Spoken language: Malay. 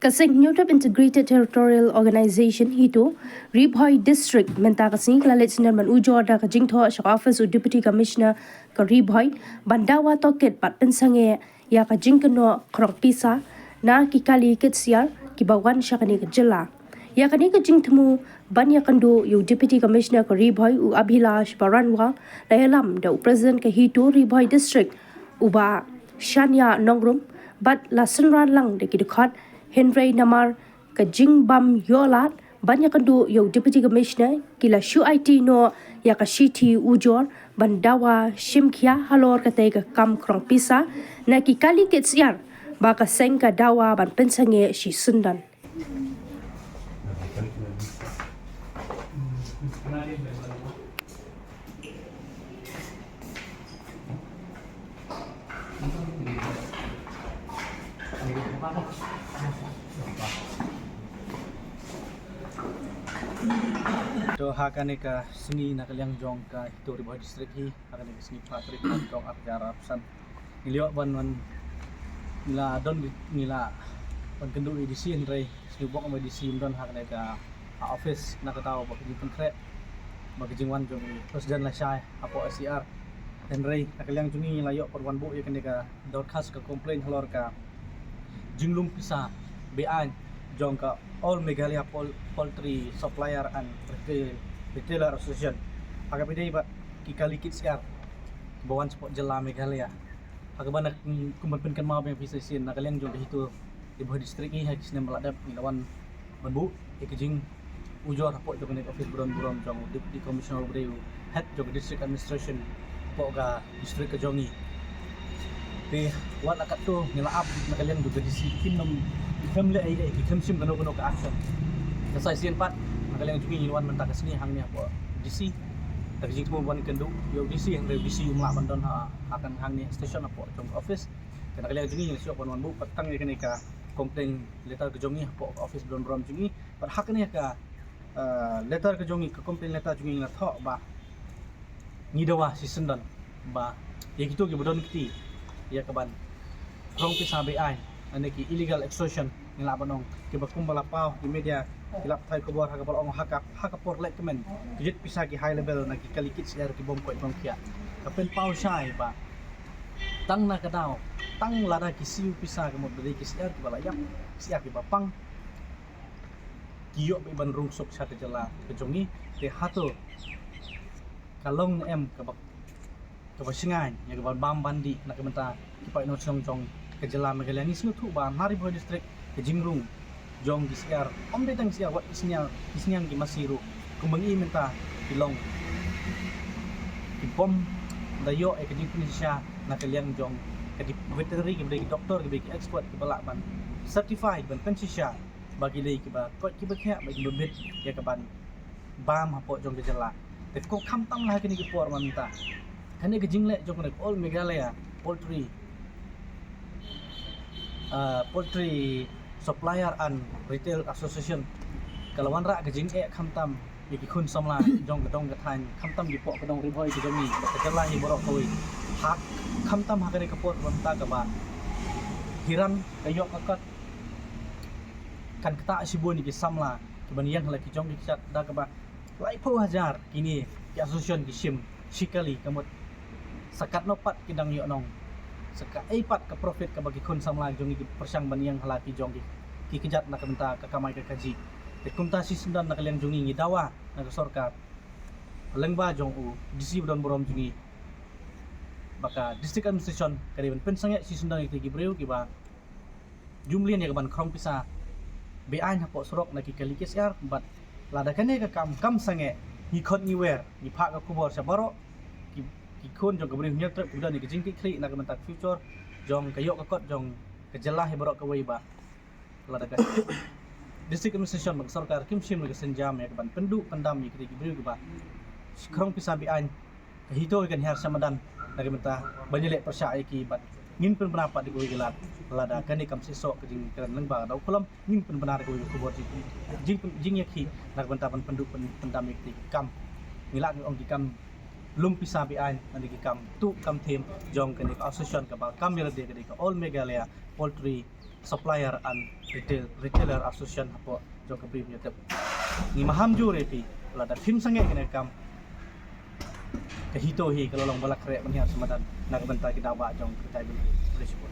Kasing New Trip Integrated Territorial Organization itu Ribhoi District menta kasing klalit sinar man ujo da ka jingtho sa office of Deputy Commissioner ka Ribhoi bandawa toket pat pensange ya ka jingkano krong pisa na kikali kitsiar kibawan siya kani kajela ya kani ka jingtmu banya kandu yu Deputy Commissioner ka Ribhoi u Abhilash Baranwa layalam da President ka hitu Ribhoi District uba Shania Nongrum bat lasenran lang de kidukhat Henry Namar ka jingbam yolat banyak kandu yo Deputy Commissioner kila shu IT no ya ka shiti ujor bandawa shimkia halor ka te ka kam krong pisa na ki kali kitsiar ba ka sengka dawa ban pensange shi sundan So hakane ka sini nakaliang jong ka ito Ribhoi district hi hakane ka sini Patrick jong akyara san niliwa ban nila don nila pan kendu edisi Henry sini bok ma edisi don hakane ka office nakataw ba di konkret magijingwan jong presiden la syai apo ACR Henry nakaliang jungi layo perwan bu yakane ka broadcast ka complain halor ka jinglung pisa bean jong ka All Meghalaya Poultry Supplier and Retailer Association. Pagkapidai ba kikalikit siya bawan spot jela Meghalaya. Pagkabanak kumpulkan mga beneficiaries nakaliang jong dito Ribhoi district ni hak sinem meladap ilawan banbu ikijing ujor po jong office buron jong Deputy Commissioner Breu head jong district administration po ka district ka jongi. Pe wat akat tu nilaap nakaliang juga di sinom family ay ikimsim kano ka action. Kasay siyan pat nakaliang juga ilawan mentaka sini hang ni po DC tagjing mo ban kendo yo DC hang DC umla bandon akan hang ni station po jong office nakaliang juga ni siyo pan bu patang ni ka complain letter ke jongi po office buron jongi pat hak ni ka letter ke jongi ka complain letter jongi na tho ba ni dawa si sendan ba ya gitu ke bodon kiti ya kaban krong pisa BI ane ki illegal extortion nila banong ki bakum balapau di media kilap thai ko bor hakapor ong hakapor lekmen jit pisa ki high level na ki kalikit siar ki bom ko bom kia kapen pau syai ba tang na kadaw tang lada ki siu pisa ke mod dari ki siar ki balayap siar ki bapang kiyo be ban rung sok sa jela ke jongi te hato kalong em ka bak kebasingan yang bam bandi nak kementa kipai no chong kejela Meghalaya ni sinu tu ba Ribhoi district ke jingrung jong gisiar om detang sia wat isnyang ki masiru kumbangi menta bilong ki bom dayo ke jing Indonesia nak kaliang jong ke di veterinary ke bagi doktor ke bagi expert ke balak ban certified ban pensisya bagi lei ke ba kot ki bekya bagi bebet ya ke ban bam hapo jong kejela te ko kham tam lah ke ni ki por manta kane ke jingle jong ne All Meghalaya Poultry Supplier and Retail Association kalawan ra ke jing khamtam ki khun somla jong gedong gathan khamtam di pok gedong Ribhoi ke jongi kejela hi borok koi hak khamtam hakane ke por manta ka ba hiran kayok kakat kan kata sibun ki samla kebanian lagi jong ki chat da ka ba lai po hajar kini ki association ki sim sikali kamut sakat nopat kidang yo nong saka pat ka profit ka bagi kun samla jong ki persang baniang halaki jong ki kejat nak menta ka kamai ka kaji te kumta si sundan nakaliang jongi ngi dawa na sorka lengba jong u disi don borom jongi baka district administration kariban pensange si sundan ki gibreu ki ba jumlian ya ban krong pisa bean hapo sorok na ki kalikes yar bat ladakane ka kam sange ni khot ni wer ni pha ka kubor sa baro ki kun jong kabri nyat trip udah ni kijing kri nak mentak future jong kayok kakot jong kejelah borok kawai ba ladakan district administration mag sarkar kimsim lag senjam ya ban pendu pendam ni kri gibri ba krong pisa bian hito kan har samadan nak menta banyele persya ki bat ngin pen pendapat di koi gelat ladakan ni kam sesok kijing kan lengba dau kolam ngin pen benar koi kubor jing yakhi nak menta pendu pendam ni kam ngilak ong di kam lum pisa bian nanti kam tu kam tim jong kene association ka ba kam yela de ka All Meghalaya Poultry supplier and retailer association apo jong kabri nya tep ni maham ju repi lada tim sange kene kam kahito hi kalolong balak re manhiar samadan nagbentai kita ba jong kita boleh sebut